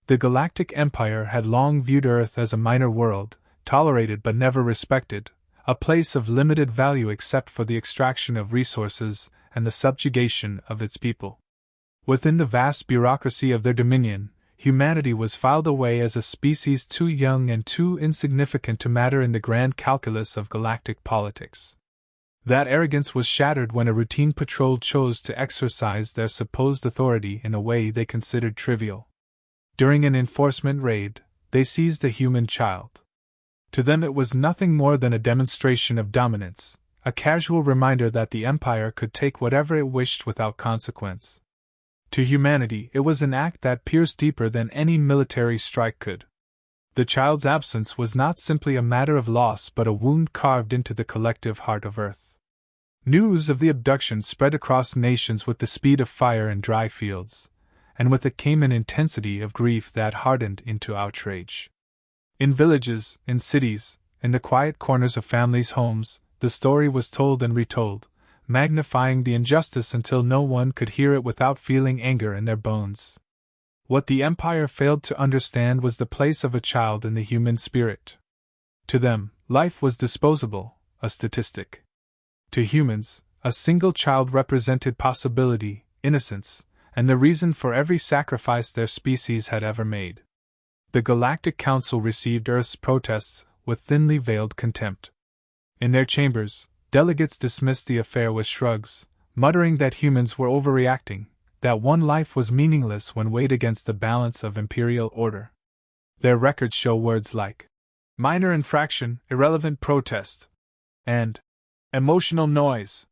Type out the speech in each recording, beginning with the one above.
The Galactic Empire had long viewed Earth as a minor world, tolerated but never respected, a place of limited value except for the extraction of resources and the subjugation of its people. Within the vast bureaucracy of their dominion, humanity was filed away as a species too young and too insignificant to matter in the grand calculus of galactic politics. That arrogance was shattered when a routine patrol chose to exercise their supposed authority in a way they considered trivial. During an enforcement raid, they seized a human child. To them it was nothing more than a demonstration of dominance, a casual reminder that the Empire could take whatever it wished without consequence. To humanity, it was an act that pierced deeper than any military strike could. The child's absence was not simply a matter of loss but a wound carved into the collective heart of Earth. News of the abduction spread across nations with the speed of fire in dry fields, and with it came an intensity of grief that hardened into outrage. In villages, in cities, in the quiet corners of families' homes, the story was told and retold, magnifying the injustice until no one could hear it without feeling anger in their bones. What the Empire failed to understand was the place of a child in the human spirit. To them, life was disposable, a statistic. To humans, a single child represented possibility, innocence, and the reason for every sacrifice their species had ever made. The Galactic Council received Earth's protests with thinly veiled contempt. In their chambers, delegates dismissed the affair with shrugs, muttering that humans were overreacting, that one life was meaningless when weighed against the balance of imperial order. Their records show words like minor infraction, irrelevant protest, and emotional noise.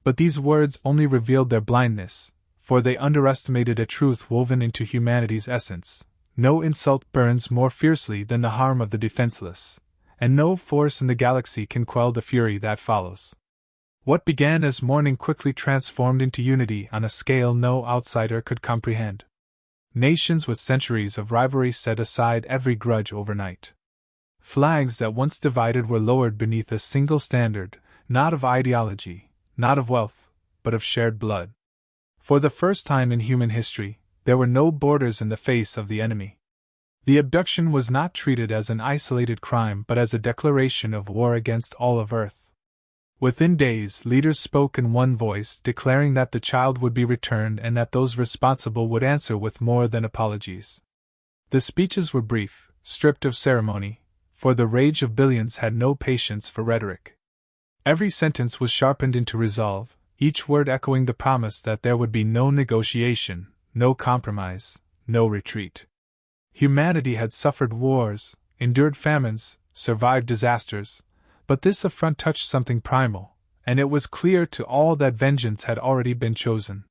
But these words only revealed their blindness, for they underestimated a truth woven into humanity's essence. No insult burns more fiercely than the harm of the defenseless, and no force in the galaxy can quell the fury that follows. What began as mourning quickly transformed into unity on a scale no outsider could comprehend. Nations with centuries of rivalry set aside every grudge overnight. Flags that once divided were lowered beneath a single standard, not of ideology, not of wealth, but of shared blood. For the first time in human history, there were no borders in the face of the enemy. The abduction was not treated as an isolated crime but as a declaration of war against all of Earth. Within days, leaders spoke in one voice, declaring that the child would be returned and that those responsible would answer with more than apologies. The speeches were brief, stripped of ceremony, for the rage of billions had no patience for rhetoric. Every sentence was sharpened into resolve, each word echoing the promise that there would be no negotiation, no compromise, no retreat. Humanity had suffered wars, endured famines, survived disasters, but this affront touched something primal, and it was clear to all that vengeance had already been chosen.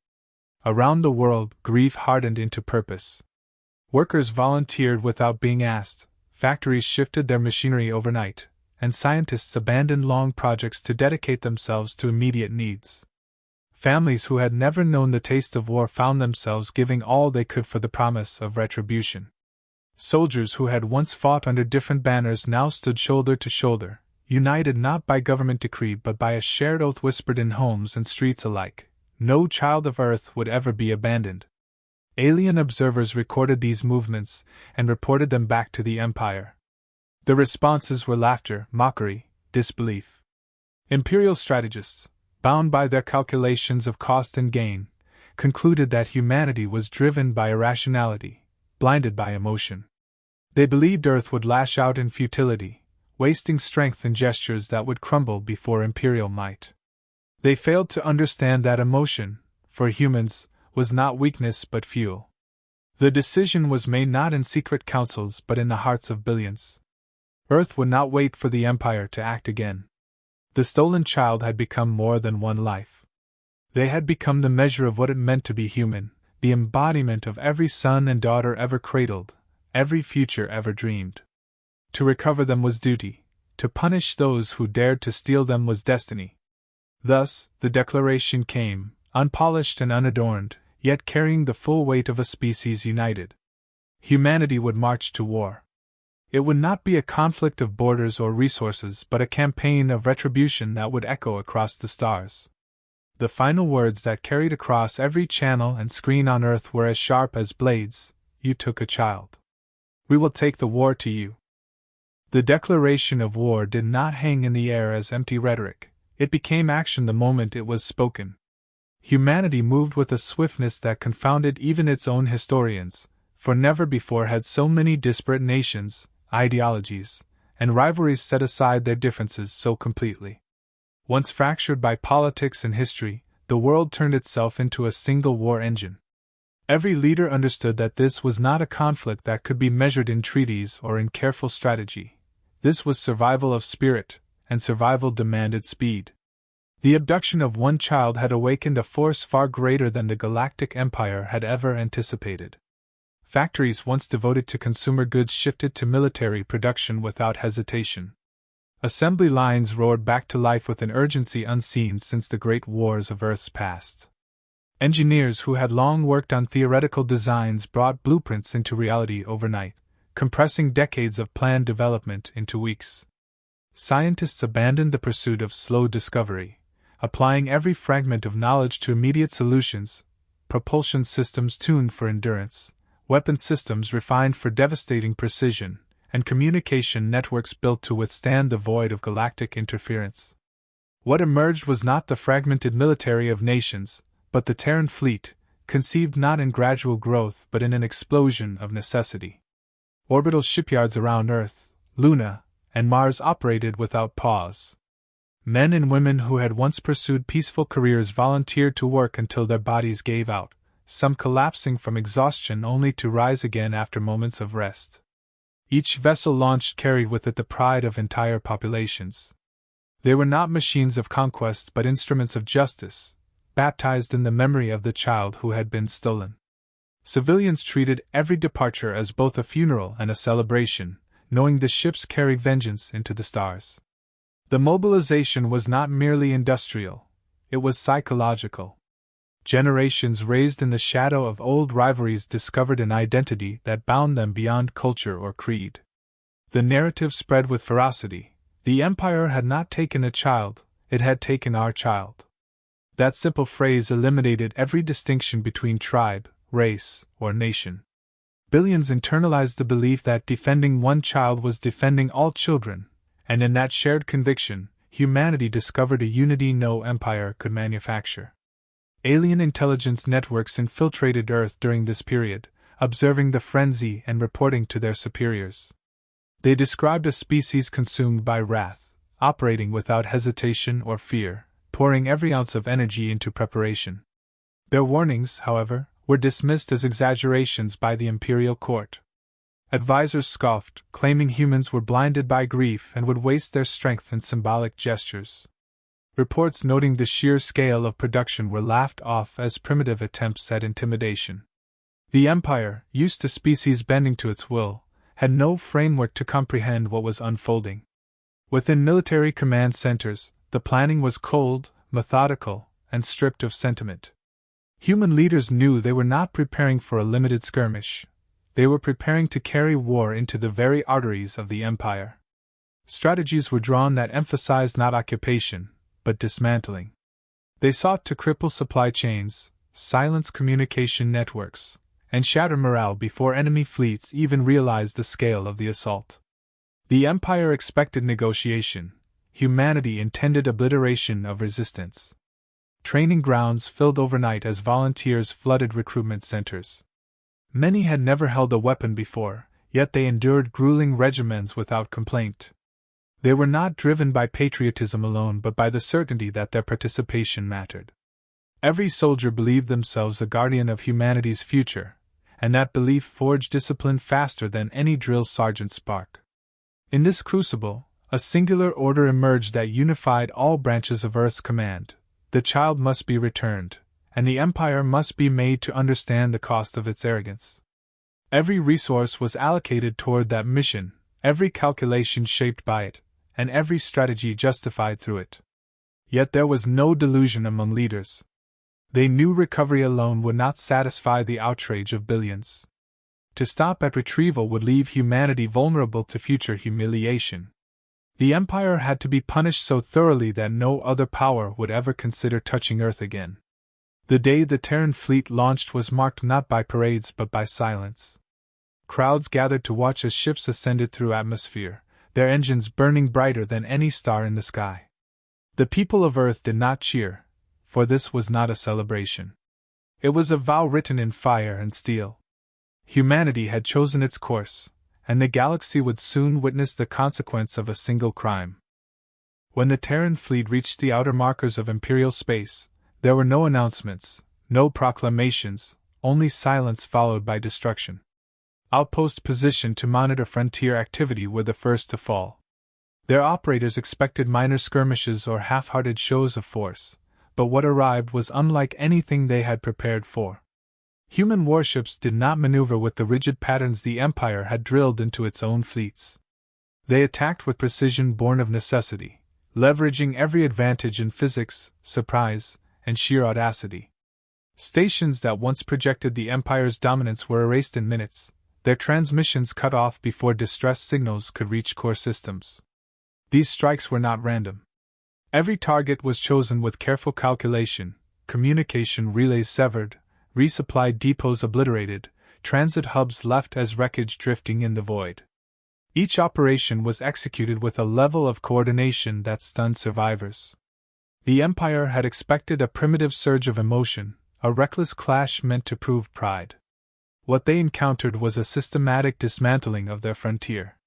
Around the world, grief hardened into purpose. Workers volunteered without being asked, factories shifted their machinery overnight, and scientists abandoned long projects to dedicate themselves to immediate needs. Families who had never known the taste of war found themselves giving all they could for the promise of retribution. Soldiers who had once fought under different banners now stood shoulder to shoulder, united not by government decree but by a shared oath whispered in homes and streets alike: no child of Earth would ever be abandoned. Alien observers recorded these movements and reported them back to the Empire. The responses were laughter, mockery, disbelief. Imperial strategists, bound by their calculations of cost and gain, concluded that humanity was driven by irrationality, blinded by emotion. They believed Earth would lash out in futility, wasting strength in gestures that would crumble before imperial might. They failed to understand that emotion, for humans, was not weakness but fuel. The decision was made not in secret councils but in the hearts of billions. Earth would not wait for the Empire to act again. The stolen child had become more than one life. They had become the measure of what it meant to be human, the embodiment of every son and daughter ever cradled, every future ever dreamed. To recover them was duty, to punish those who dared to steal them was destiny. Thus, the declaration came, unpolished and unadorned, yet carrying the full weight of a species united. Humanity would march to war. It would not be a conflict of borders or resources but a campaign of retribution that would echo across the stars. The final words that carried across every channel and screen on Earth were as sharp as blades: you took a child. We will take the war to you. The declaration of war did not hang in the air as empty rhetoric, it became action the moment it was spoken. Humanity moved with a swiftness that confounded even its own historians, for never before had so many disparate nations, ideologies, and rivalries set aside their differences so completely. Once fractured by politics and history, the world turned itself into a single war engine. Every leader understood that this was not a conflict that could be measured in treaties or in careful strategy. This was survival of spirit, and survival demanded speed. The abduction of one child had awakened a force far greater than the Galactic Empire had ever anticipated. Factories once devoted to consumer goods shifted to military production without hesitation. Assembly lines roared back to life with an urgency unseen since the great wars of Earth's past. Engineers who had long worked on theoretical designs brought blueprints into reality overnight, compressing decades of planned development into weeks. Scientists abandoned the pursuit of slow discovery, applying every fragment of knowledge to immediate solutions: propulsion systems tuned for endurance, weapon systems refined for devastating precision, and communication networks built to withstand the void of galactic interference. What emerged was not the fragmented military of nations, but the Terran fleet, conceived not in gradual growth but in an explosion of necessity. Orbital shipyards around Earth, Luna, and Mars operated without pause. Men and women who had once pursued peaceful careers volunteered to work until their bodies gave out, some collapsing from exhaustion only to rise again after moments of rest. Each vessel launched carried with it the pride of entire populations. They were not machines of conquest but instruments of justice, baptized in the memory of the child who had been stolen. Civilians treated every departure as both a funeral and a celebration, knowing the ships carried vengeance into the stars. The mobilization was not merely industrial, it was psychological. Generations raised in the shadow of old rivalries discovered an identity that bound them beyond culture or creed. The narrative spread with ferocity: the Empire had not taken a child, it had taken our child. That simple phrase eliminated every distinction between tribe, race, or nation. Billions internalized the belief that defending one child was defending all children, and in that shared conviction, humanity discovered a unity no empire could manufacture. Alien intelligence networks infiltrated Earth during this period, observing the frenzy and reporting to their superiors. They described a species consumed by wrath, operating without hesitation or fear, pouring every ounce of energy into preparation. Their warnings, however, were dismissed as exaggerations by the imperial court. Advisors scoffed, claiming humans were blinded by grief and would waste their strength in symbolic gestures. Reports noting the sheer scale of production were laughed off as primitive attempts at intimidation. The Empire, used to species bending to its will, had no framework to comprehend what was unfolding. Within military command centers, the planning was cold, methodical, and stripped of sentiment. Human leaders knew they were not preparing for a limited skirmish. They were preparing to carry war into the very arteries of the Empire. Strategies were drawn that emphasized not occupation, but dismantling. They sought to cripple supply chains, silence communication networks, and shatter morale before enemy fleets even realized the scale of the assault. The Empire expected negotiation. Humanity intended obliteration of resistance. Training grounds filled overnight as volunteers flooded recruitment centers. Many had never held a weapon before, yet they endured grueling regimens without complaint. They were not driven by patriotism alone but by the certainty that their participation mattered. Every soldier believed themselves a guardian of humanity's future, and that belief forged discipline faster than any drill sergeant's spark. In this crucible, a singular order emerged that unified all branches of Earth's command. The child must be returned, and the Empire must be made to understand the cost of its arrogance. Every resource was allocated toward that mission, every calculation shaped by it, and every strategy justified through it. Yet there was no delusion among leaders. They knew recovery alone would not satisfy the outrage of billions. To stop at retrieval would leave humanity vulnerable to future humiliation. The Empire had to be punished so thoroughly that no other power would ever consider touching Earth again. The day the Terran fleet launched was marked not by parades but by silence. crowds gathered to watch as ships ascended through atmosphere, their engines burning brighter than any star in the sky. The people of Earth did not cheer, for this was not a celebration. It was a vow written in fire and steel. Humanity had chosen its course, and the galaxy would soon witness the consequence of a single crime. When the Terran fleet reached the outer markers of Imperial space, there were no announcements, no proclamations, only silence followed by destruction. Outposts positioned to monitor frontier activity were the first to fall. Their operators expected minor skirmishes or half-hearted shows of force, but what arrived was unlike anything they had prepared for. Human warships did not maneuver with the rigid patterns the Empire had drilled into its own fleets. They attacked with precision born of necessity, leveraging every advantage in physics, surprise, and sheer audacity. Stations that once projected the Empire's dominance were erased in minutes, their transmissions cut off before distress signals could reach core systems. These strikes were not random. Every target was chosen with careful calculation, communication relays severed, resupply depots obliterated, transit hubs left as wreckage drifting in the void. Each operation was executed with a level of coordination that stunned survivors. The Empire had expected a primitive surge of emotion, a reckless clash meant to prove pride. What they encountered was a systematic dismantling of their frontier.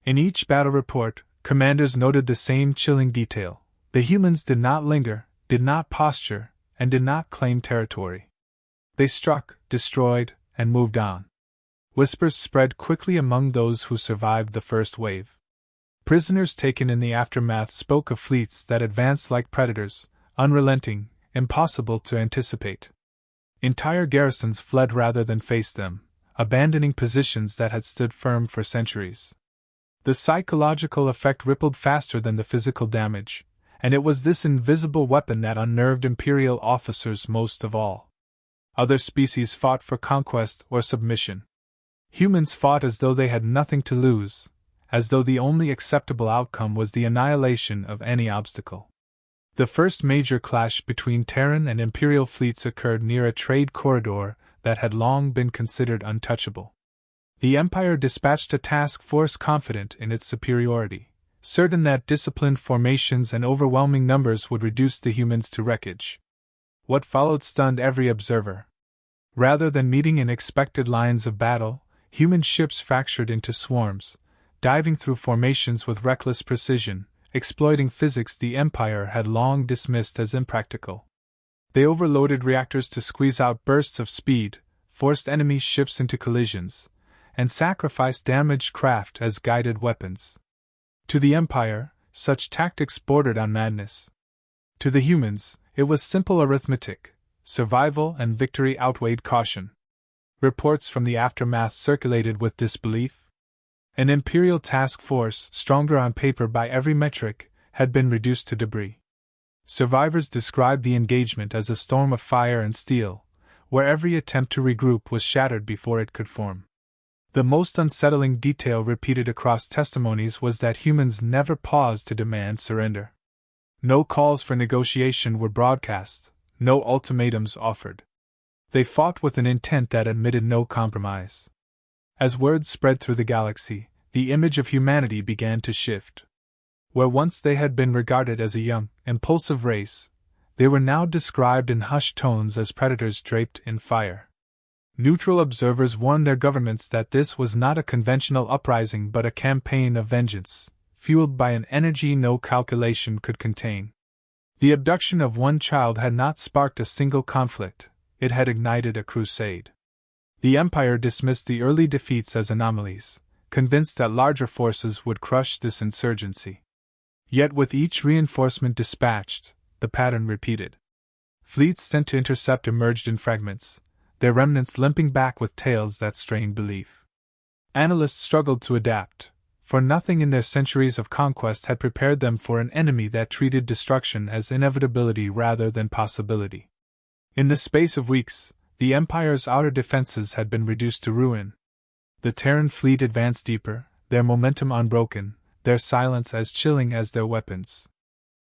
In each battle report, commanders noted the same chilling detail: the humans did not linger, did not posture, and did not claim territory. They struck, destroyed, and moved on. Whispers spread quickly among those who survived the first wave. Prisoners taken in the aftermath spoke of fleets that advanced like predators, unrelenting, impossible to anticipate. Entire garrisons fled rather than face them, abandoning positions that had stood firm for centuries. The psychological effect rippled faster than the physical damage, and it was this invisible weapon that unnerved Imperial officers most of all. Other species fought for conquest or submission. Humans fought as though they had nothing to lose, as though the only acceptable outcome was the annihilation of any obstacle. The first major clash between Terran and Imperial fleets occurred near a trade corridor that had long been considered untouchable. The Empire dispatched a task force confident in its superiority, certain that disciplined formations and overwhelming numbers would reduce the humans to wreckage. What followed stunned every observer. Rather than meeting in expected lines of battle, human ships fractured into swarms, diving through formations with reckless precision, exploiting physics the Empire had long dismissed as impractical. They overloaded reactors to squeeze out bursts of speed, forced enemy ships into collisions, and sacrificed damaged craft as guided weapons. To the Empire, such tactics bordered on madness. To the humans, it was simple arithmetic: survival and victory outweighed caution. Reports from the aftermath circulated with disbelief. An Imperial task force, stronger on paper by every metric, had been reduced to debris. Survivors described the engagement as a storm of fire and steel, where every attempt to regroup was shattered before it could form. The most unsettling detail repeated across testimonies was that humans never paused to demand surrender. No calls for negotiation were broadcast, no ultimatums offered. They fought with an intent that admitted no compromise. As words spread through the galaxy, the image of humanity began to shift. Where once they had been regarded as a young, impulsive race, they were now described in hushed tones as predators draped in fire. Neutral observers warned their governments that this was not a conventional uprising but a campaign of vengeance, fueled by an energy no calculation could contain. The abduction of one child had not sparked a single conflict, it had ignited a crusade. The Empire dismissed the early defeats as anomalies, convinced that larger forces would crush this insurgency. Yet with each reinforcement dispatched, the pattern repeated. Fleets sent to intercept emerged in fragments, their remnants limping back with tales that strained belief. Analysts struggled to adapt, for nothing in their centuries of conquest had prepared them for an enemy that treated destruction as inevitability rather than possibility. In the space of weeks, the Empire's outer defenses had been reduced to ruin. The Terran fleet advanced deeper, their momentum unbroken, their silence as chilling as their weapons.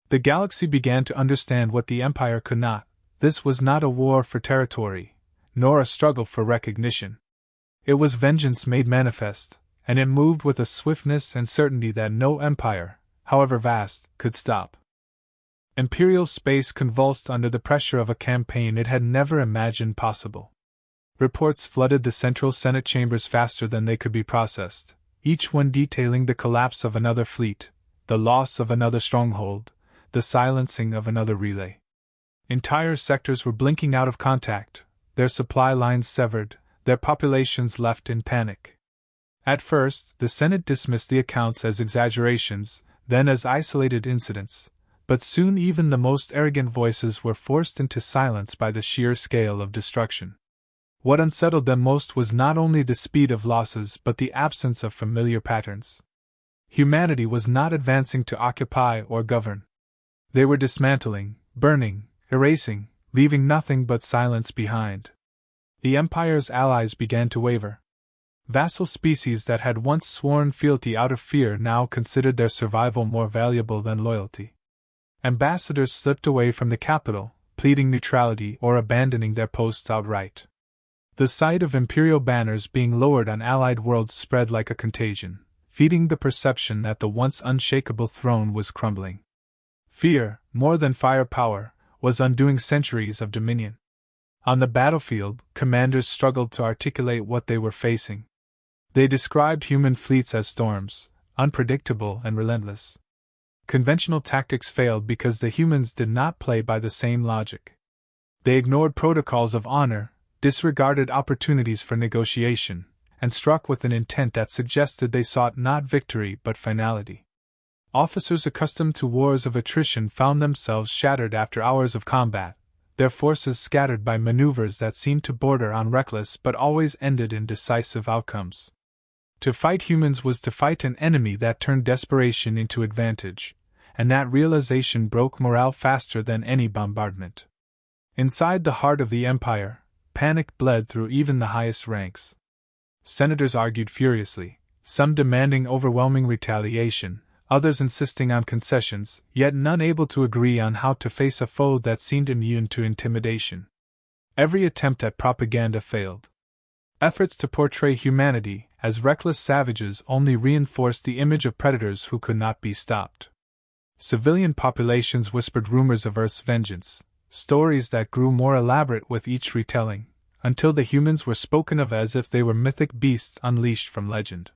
The galaxy began to understand what the Empire could not. This was not a war for territory, nor a struggle for recognition. It was vengeance made manifest, and it moved with a swiftness and certainty that no empire, however vast, could stop. Imperial space convulsed under the pressure of a campaign it had never imagined possible. Reports flooded the central Senate chambers faster than they could be processed, each one detailing the collapse of another fleet, the loss of another stronghold, the silencing of another relay. Entire sectors were blinking out of contact, their supply lines severed, their populations left in panic. At first, the Senate dismissed the accounts as exaggerations, then as isolated incidents, but soon even the most arrogant voices were forced into silence by the sheer scale of destruction. What unsettled them most was not only the speed of losses but the absence of familiar patterns. Humanity was not advancing to occupy or govern. They were dismantling, burning, erasing, leaving nothing but silence behind. The Empire's allies began to waver. Vassal species that had once sworn fealty out of fear now considered their survival more valuable than loyalty. Ambassadors slipped away from the capital, pleading neutrality or abandoning their posts outright. The sight of imperial banners being lowered on allied worlds spread like a contagion, feeding the perception that the once unshakable throne was crumbling. Fear, more than firepower, was undoing centuries of dominion. On the battlefield, commanders struggled to articulate what they were facing. They described human fleets as storms, unpredictable and relentless. Conventional tactics failed because the humans did not play by the same logic. They ignored protocols of honor, disregarded opportunities for negotiation, and struck with an intent that suggested they sought not victory but finality. Officers accustomed to wars of attrition found themselves shattered after hours of combat, their forces scattered by maneuvers that seemed to border on reckless but always ended in decisive outcomes. To fight humans was to fight an enemy that turned desperation into advantage, and that realization broke morale faster than any bombardment. Inside the heart of the Empire, panic bled through even the highest ranks. Senators argued furiously, some demanding overwhelming retaliation, others insisting on concessions, yet none able to agree on how to face a foe that seemed immune to intimidation. Every attempt at propaganda failed. Efforts to portray humanity as reckless savages only reinforced the image of predators who could not be stopped. Civilian populations whispered rumors of Earth's vengeance, stories that grew more elaborate with each retelling, until the humans were spoken of as if they were mythic beasts unleashed from legend.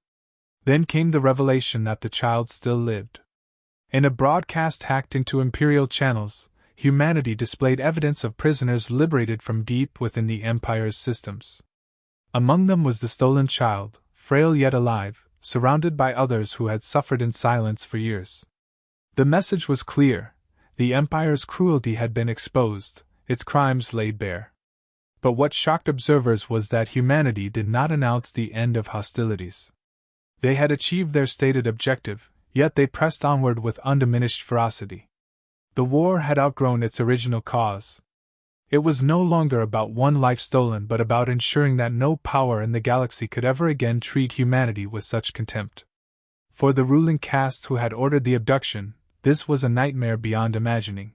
Then came the revelation that the child still lived. In a broadcast hacked into imperial channels, humanity displayed evidence of prisoners liberated from deep within the Empire's systems. Among them was the stolen child, frail yet alive, surrounded by others who had suffered in silence for years. The message was clear: the Empire's cruelty had been exposed, its crimes laid bare. But what shocked observers was that humanity did not announce the end of hostilities. They had achieved their stated objective, yet they pressed onward with undiminished ferocity. The war had outgrown its original cause. It was no longer about one life stolen but about ensuring that no power in the galaxy could ever again treat humanity with such contempt. For the ruling caste who had ordered the abduction, this was a nightmare beyond imagining.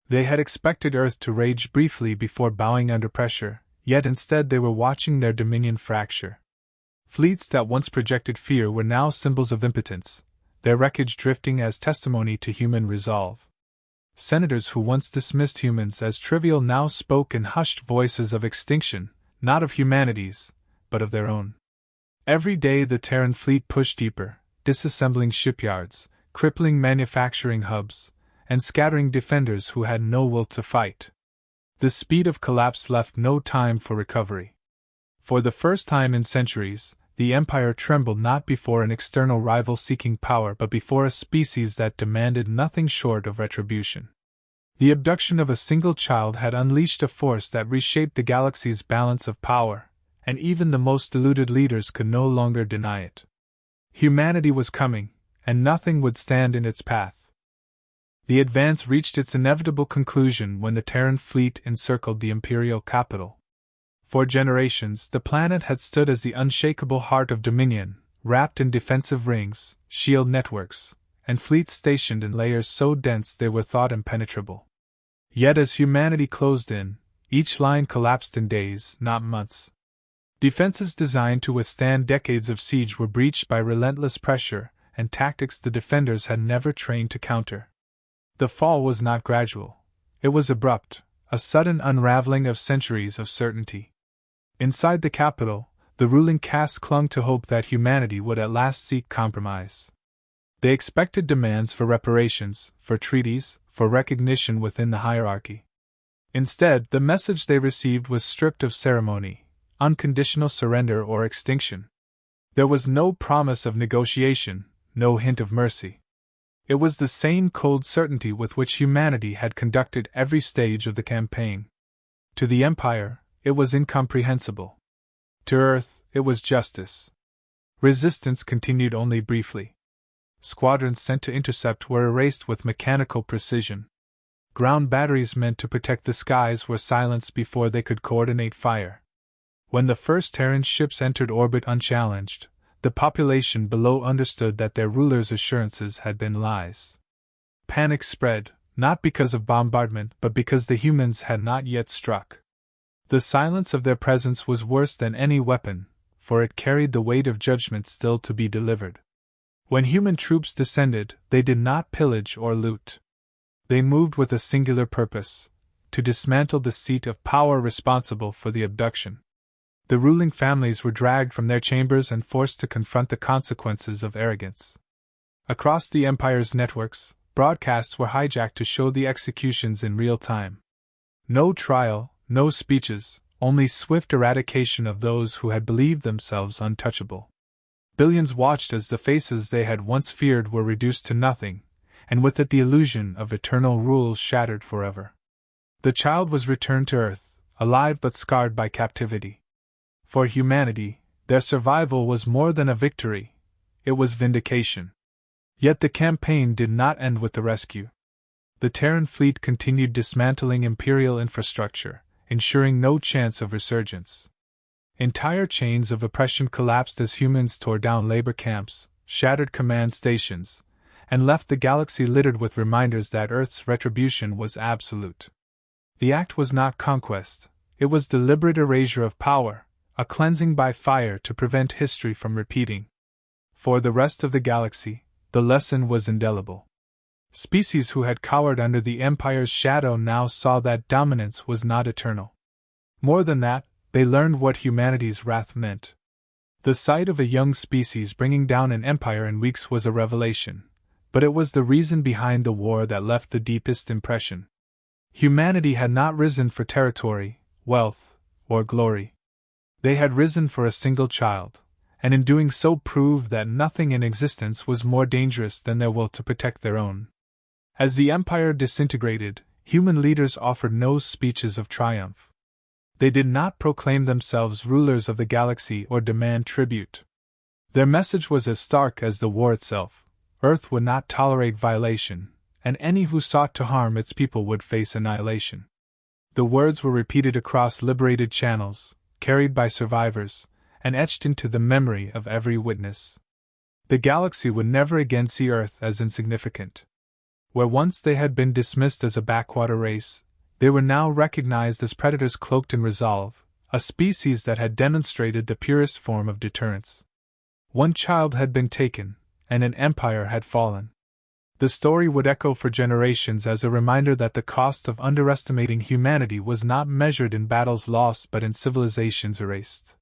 They had expected Earth to rage briefly before bowing under pressure, yet instead they were watching their dominion fracture. Fleets that once projected fear were now symbols of impotence, their wreckage drifting as testimony to human resolve. Senators who once dismissed humans as trivial now spoke in hushed voices of extinction, not of humanity's, but of their own. Every day the Terran fleet pushed deeper, disassembling shipyards, crippling manufacturing hubs, and scattering defenders who had no will to fight. The speed of collapse left no time for recovery. For the first time in centuries, the Empire trembled not before an external rival seeking power but before a species that demanded nothing short of retribution. The abduction of a single child had unleashed a force that reshaped the galaxy's balance of power, and even the most deluded leaders could no longer deny it. Humanity was coming, and nothing would stand in its path. The advance reached its inevitable conclusion when the Terran fleet encircled the Imperial capital. For generations, the planet had stood as the unshakable heart of dominion, wrapped in defensive rings, shield networks, and fleets stationed in layers so dense they were thought impenetrable. Yet as humanity closed in, each line collapsed in days, not months. Defenses designed to withstand decades of siege were breached by relentless pressure and tactics the defenders had never trained to counter. The fall was not gradual. It was abrupt, a sudden unraveling of centuries of certainty. Inside the capital, the ruling caste clung to hope that humanity would at last seek compromise. They expected demands for reparations, for treaties, for recognition within the hierarchy. Instead, the message they received was stripped of ceremony, unconditional surrender or extinction. There was no promise of negotiation, no hint of mercy. It was the same cold certainty with which humanity had conducted every stage of the campaign. To the Empire, it was incomprehensible. To Earth, it was justice. Resistance continued only briefly. Squadrons sent to intercept were erased with mechanical precision. Ground batteries meant to protect the skies were silenced before they could coordinate fire. When the first Terran ships entered orbit unchallenged, the population below understood that their rulers' assurances had been lies. Panic spread, not because of bombardment but because the humans had not yet struck. The silence of their presence was worse than any weapon, for it carried the weight of judgment still to be delivered. When human troops descended, they did not pillage or loot. They moved with a singular purpose: to dismantle the seat of power responsible for the abduction. The ruling families were dragged from their chambers and forced to confront the consequences of arrogance. Across the Empire's networks, broadcasts were hijacked to show the executions in real time. No trial, no speeches, only swift eradication of those who had believed themselves untouchable. Billions watched as the faces they had once feared were reduced to nothing, and with it the illusion of eternal rule shattered forever. The child was returned to Earth, alive but scarred by captivity. For humanity, their survival was more than a victory, it was vindication. Yet the campaign did not end with the rescue. The Terran fleet continued dismantling Imperial infrastructure, ensuring no chance of resurgence. Entire chains of oppression collapsed as humans tore down labor camps, shattered command stations, and left the galaxy littered with reminders that Earth's retribution was absolute. The act was not conquest, it was deliberate erasure of power, a cleansing by fire to prevent history from repeating. For the rest of the galaxy, the lesson was indelible. Species who had cowered under the Empire's shadow now saw that dominance was not eternal. More than that, they learned what humanity's wrath meant. The sight of a young species bringing down an empire in weeks was a revelation, but it was the reason behind the war that left the deepest impression. Humanity had not risen for territory, wealth, or glory. They had risen for a single child, and in doing so proved that nothing in existence was more dangerous than their will to protect their own. As the Empire disintegrated, human leaders offered no speeches of triumph. They did not proclaim themselves rulers of the galaxy or demand tribute. Their message was as stark as the war itself: Earth would not tolerate violation, and any who sought to harm its people would face annihilation. The words were repeated across liberated channels, carried by survivors, and etched into the memory of every witness. The galaxy would never again see Earth as insignificant. Where once they had been dismissed as a backwater race, they were now recognized as predators cloaked in resolve, a species that had demonstrated the purest form of deterrence. One child had been taken, and an empire had fallen. The story would echo for generations as a reminder that the cost of underestimating humanity was not measured in battles lost but in civilizations erased.